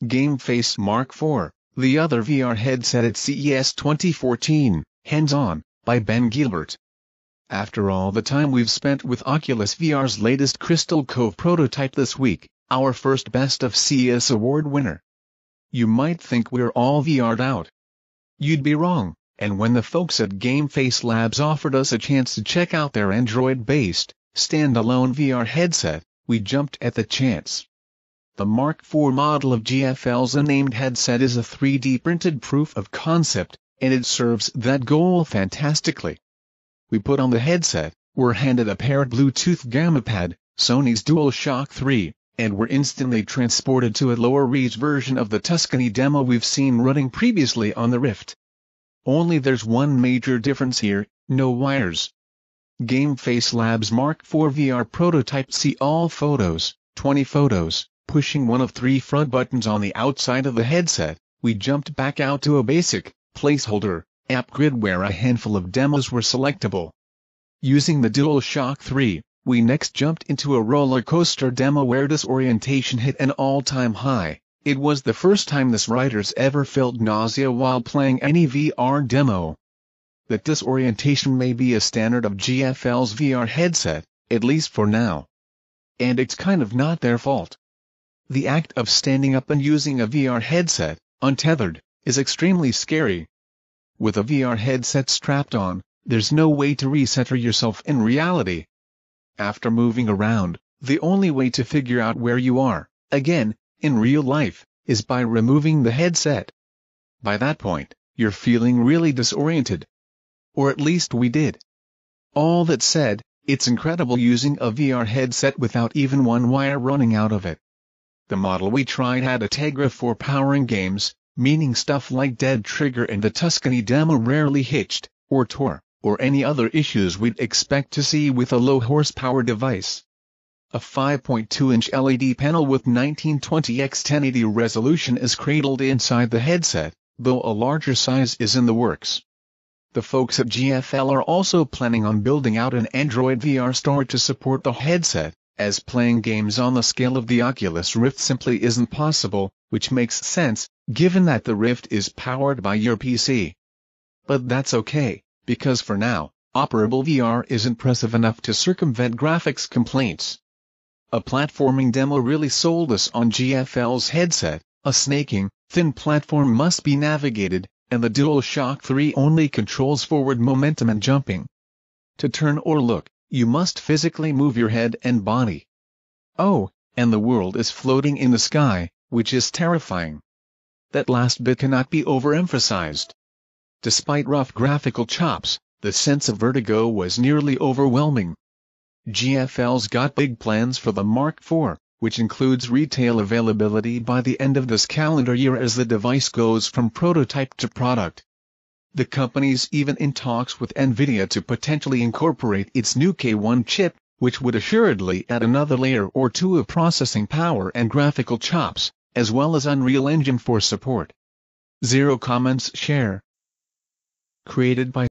GameFace Mark IV, the other VR headset at CES 2014, hands-on, by Ben Gilbert. After all the time we've spent with Oculus VR's latest Crystal Cove prototype this week, our first Best of CES award winner. You might think we're all VR'd out. You'd be wrong, and when the folks at GameFace Labs offered us a chance to check out their Android-based, standalone VR headset, we jumped at the chance. The Mark IV model of GFL's unnamed headset is a 3D printed proof of concept, and it serves that goal fantastically. We put on the headset, were handed a paired Bluetooth GammaPad, Sony's DualShock 3, and were instantly transported to a lower-res version of the Tuscany demo we've seen running previously on the Rift. Only there's one major difference here: no wires. GameFace Labs Mark IV VR prototype see all photos, 20 photos, pushing one of 3 front buttons on the outside of the headset. We jumped back out to a basic, placeholder, app grid where a handful of demos were selectable. Using the DualShock 3, we next jumped into a roller coaster demo where disorientation hit an all-time high. It was the first time this writer's ever felt nausea while playing any VR demo. That disorientation may be a standard of GFL's VR headset, at least for now. And it's kind of not their fault. The act of standing up and using a VR headset, untethered, is extremely scary. With a VR headset strapped on, there's no way to recenter yourself in reality. After moving around, the only way to figure out where you are, again, in real life, is by removing the headset. By that point, you're feeling really disoriented. Or at least we did. All that said, it's incredible using a VR headset without even one wire running out of it. The model we tried had a Tegra for powering games, meaning stuff like Dead Trigger and the Tuscany demo rarely hitched, or tore, or any other issues we'd expect to see with a low-horsepower device. A 5.2-inch LED panel with 1920x1080 resolution is cradled inside the headset, though a larger size is in the works. The folks at GFL are also planning on building out an Android VR store to support the headset, as playing games on the scale of the Oculus Rift simply isn't possible, which makes sense, given that the Rift is powered by your PC. But that's okay, because for now, operable VR is impressive enough to circumvent graphics complaints. A platforming demo really sold us on GFL's headset. A snaking, thin platform must be navigated, and the DualShock 3 only controls forward momentum and jumping. To turn or look, you must physically move your head and body. Oh, and the world is floating in the sky, which is terrifying. That last bit cannot be overemphasized. Despite rough graphical chops, the sense of vertigo was nearly overwhelming. GFL's got big plans for the Mark IV, which includes retail availability by the end of this calendar year as the device goes from prototype to product. The company's even in talks with NVIDIA to potentially incorporate its new K1 chip, which would assuredly add another layer or two of processing power and graphical chops, as well as Unreal Engine for support. Zero comments. Share. Created by